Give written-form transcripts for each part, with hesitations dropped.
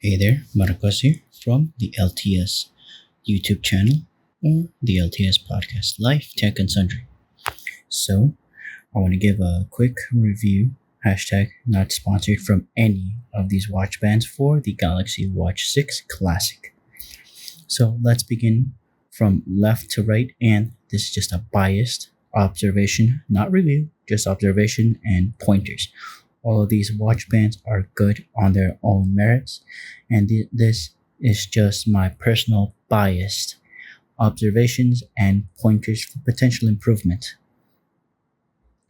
Hey there, Marcos here from the LTS YouTube channel or the LTS podcast, Life Tech Sundry. So, I want to give a quick review, hashtag not sponsored from any of these watch bands for the Galaxy Watch 6 Classic. So, let's begin from left to right, and this is just a biased observation, not review, just observation and pointers. All of these watch bands are good on their own merits, and this is just my personal biased observations and pointers for potential improvement.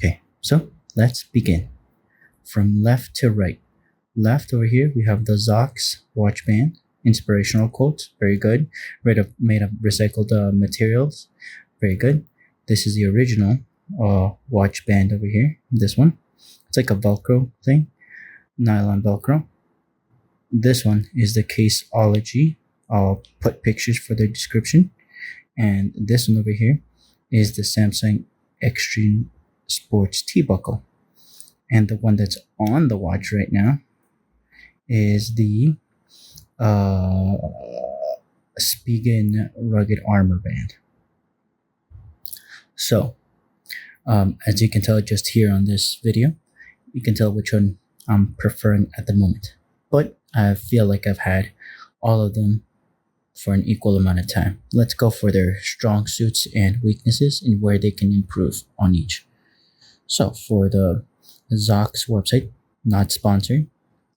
Okay, so let's begin. From left to right. Left over here, we have the Zox watch band. Inspirational quotes, very good. Made of recycled materials, very good. This is the original watch band over here. This one, it's like a Velcro thing, nylon Velcro. This one is the Caseology. I'll put pictures for the description. And this one over here is the Samsung Extreme Sports T-Buckle. And the one that's on the watch right now is the Spigen Rugged Armor Band. So, as you can tell just here on this video, you can tell which one I'm preferring at the moment. But I feel like I've had all of them for an equal amount of time. Let's go for their strong suits and weaknesses and where they can improve on each. So for the Zox website, not sponsored,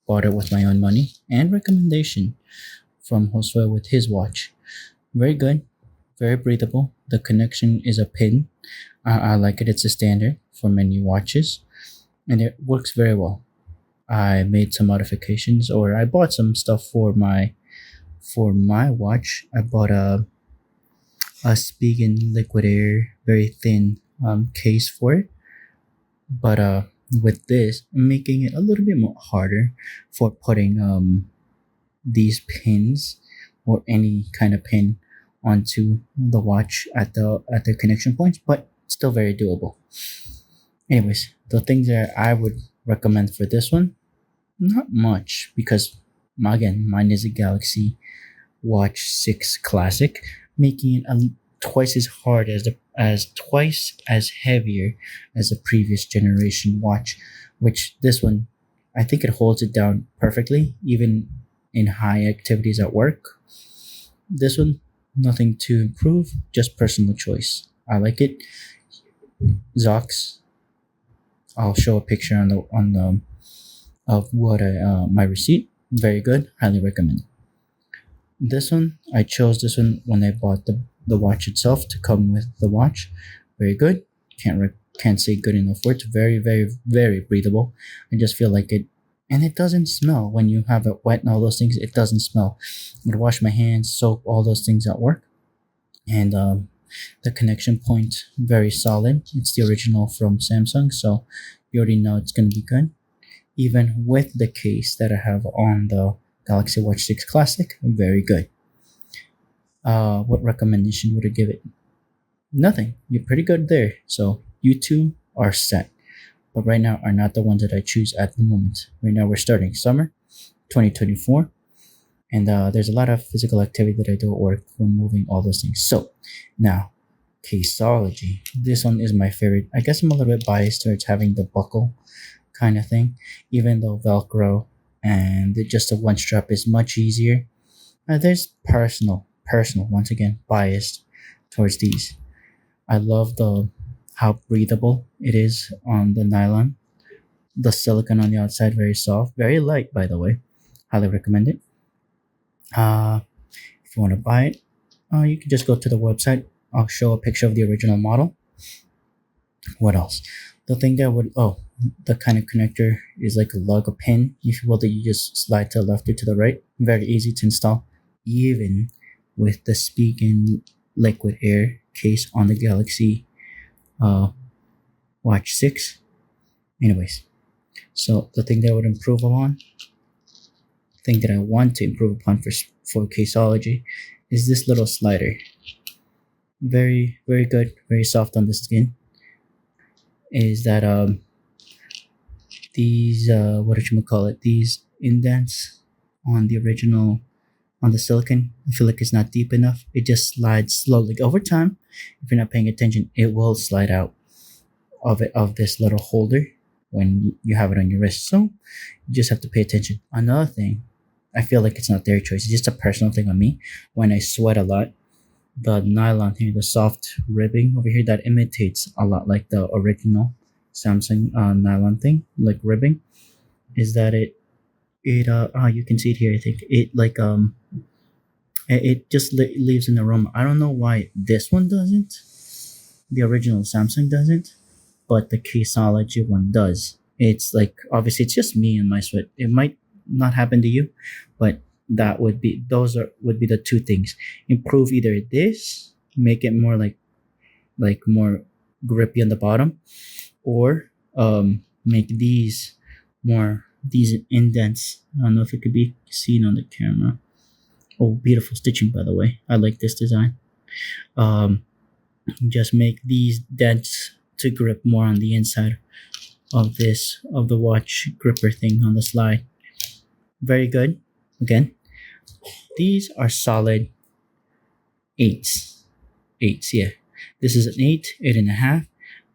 bought it with my own money and recommendation from Josue with his watch. Very good, very breathable. The connection is a pin. I like it. It's a standard for many watches, and it works very well. I made some modifications, or I bought some stuff for my watch. I bought a Spigen Liquid Air, very thin case for it, but with this, I'm making it a little bit more harder for putting these pins or any kind of pin onto the watch at the connection points, but still very doable. Anyways, the things that I would recommend for this one, not much, because again, mine is a Galaxy Watch 6 Classic, making it twice as hard as twice as heavier as a previous generation watch, which this one, I think it holds it down perfectly, even in high activities at work. This one, nothing to improve, just personal choice. I like it. Zox. I'll show a picture on the of what my receipt. Very good. Highly recommend. This one, I chose this one when I bought the watch itself to come with the watch. Very good. Can't say good enough words. Very, very, very breathable. I just feel like it, and it doesn't smell when you have it wet and all those things. It doesn't smell. I would wash my hands, soap, all those things at work, and the connection point very solid. It's the original from Samsung, so you already know it's gonna be good. Even with the case that I have on the Galaxy Watch 6 Classic, very good. What recommendation would I give it? Nothing. You're pretty good there. So you two are set. But right now are not the ones that I choose at the moment. Right now we're starting summer 2024. And there's a lot of physical activity that I do at work when moving all those things. So now, Caseology. This one is my favorite. I guess I'm a little bit biased towards having the buckle kind of thing, even though Velcro and just the one strap is much easier. There's personal, once again, biased towards these. I love the how breathable it is on the nylon. The silicone on the outside, very soft, very light, by the way. Highly recommend it. If you want to buy it, you can just go to the website. I'll show a picture of the original model. What else? The thing that would the kind of connector is like a lug, a pin, if you will, that you just slide to the left or to the right. Very easy to install, even with the Spigen Liquid Air case on the Galaxy Watch 6. Anyways, so the thing that I would improve upon, thing that I want to improve upon for Caseology, is this little slider. Very, very good, very soft on the skin. Is that these what did you call it? These indents on the original, on the silicon. I feel like it's not deep enough. It just slides slowly over time. If you're not paying attention, it will slide out of this little holder when you have it on your wrist. So you just have to pay attention. Another thing, I feel like it's not their choice. It's just a personal thing on me. When I sweat a lot, the nylon here, the soft ribbing over here that imitates a lot like the original Samsung nylon thing, like ribbing, is that you can see it here. I think it like it just leaves an aroma. I don't know why this one doesn't. The original Samsung doesn't, but the Caseology one does. It's like obviously it's just me and my sweat. It might not happen to you, but would be the two things. Improve either this, make it more like more grippy on the bottom, or make these indents. I don't know if it could be seen on the camera. Oh, beautiful stitching, by the way. I like this design. Um, just make these dents to grip more on the inside of the watch gripper thing on the slide. Very good. Again, these are solid eights. Eights, yeah. This is an 8.5.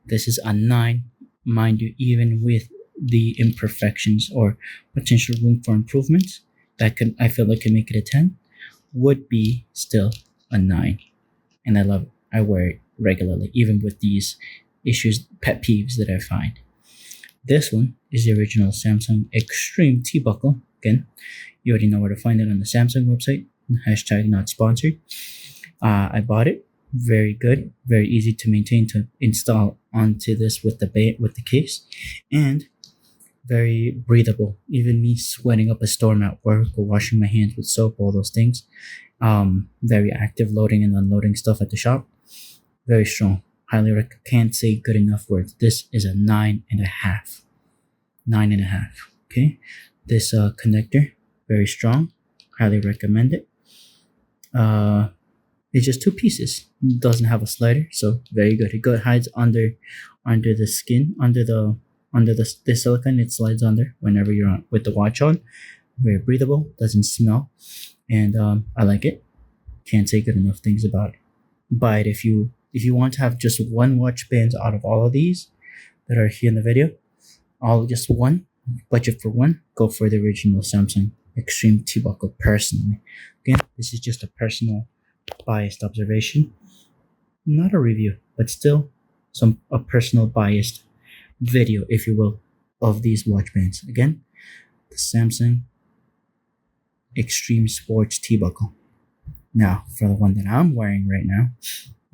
This is a 9. Mind you, even with the imperfections or potential room for improvement, I feel like can make it a 10, would be still a 9. And I love it. I wear it regularly, even with these issues, pet peeves that I find. This one is the original Samsung Extreme T-Buckle. Again, you already know where to find it on the Samsung website. Hashtag not sponsored. I bought it. Very good. Very easy to maintain, to install onto this with the case. And very breathable. Even me sweating up a storm at work or washing my hands with soap, all those things. Very active loading and unloading stuff at the shop. Very strong. Highly recommend. Can't say good enough words. This is a 9.5. 9.5. Okay. This connector, very strong. Highly recommend it. It's just two pieces. It doesn't have a slider, so very good. It hides under the skin, under the silicone. It slides under whenever you're on with the watch on. Very breathable. Doesn't smell, and I like it. Can't say good enough things about it. Buy it if you want to have just one watch band out of all of these that are here in the video. All just one. Budget for one, go for the original Samsung Extreme T-Buckle personally. Again, this is just a personal biased observation. Not a review, but still a personal biased video, if you will, of these watch bands. Again, the Samsung Extreme Sports T-Buckle. Now, for the one that I'm wearing right now,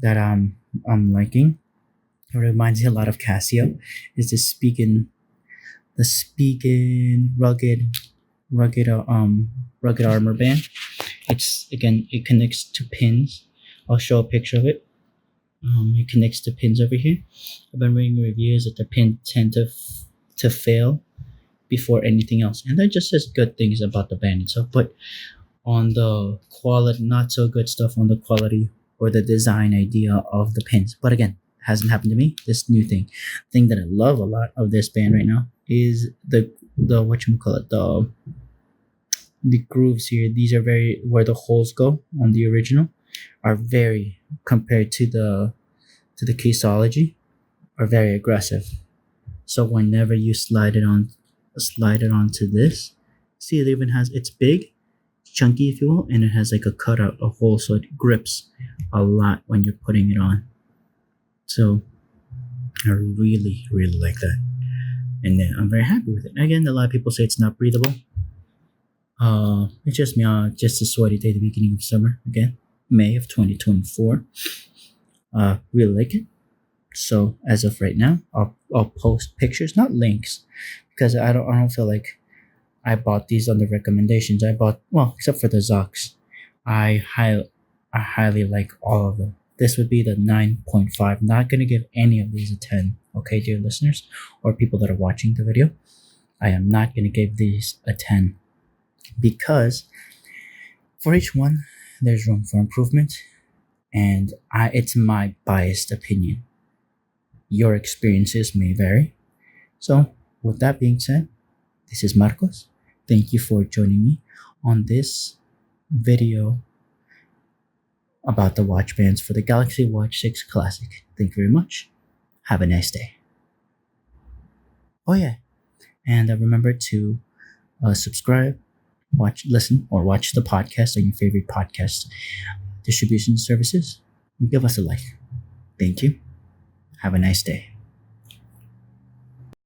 that I'm liking, it reminds me a lot of Casio, is the Spigen rugged armor band. It connects to pins. I'll show a picture of it. It connects to pins over here. I've been reading reviews that the pins tend to fail before anything else, and that just says good things about the band itself. But on the quality, not so good stuff on the quality or the design idea of the pins. But again, hasn't happened to me. This new thing that I love a lot of this band right now is the whatchamacallit, the grooves here. These are very, where the holes go on the original are very, compared to the Caseology, are very aggressive. So whenever you slide it onto this, see, it even has, it's big, chunky if you will, and it has like a cutout, a hole, so it grips a lot when you're putting it on. So I really, really like that. And I'm very happy with it. Again, a lot of people say it's not breathable. It's just me, just a sweaty day at the beginning of summer. Again, May of 2024. Really like it. So as of right now, I'll post pictures, not links, because I don't feel like I bought these on the recommendations. Except for the Zox. I highly like all of them. This would be the 9.5. Not going to give any of these a 10. Okay, dear listeners, or people that are watching the video. I am not going to give these a 10. Because for each one, there's room for improvement. And it's my biased opinion. Your experiences may vary. So, with that being said, this is Marcos. Thank you for joining me on this video about the watch bands for the Galaxy Watch 6 Classic. Thank you very much. Have a nice day. Oh, yeah. And remember to subscribe, listen, or watch the podcast on your favorite podcast distribution services. And give us a like. Thank you. Have a nice day.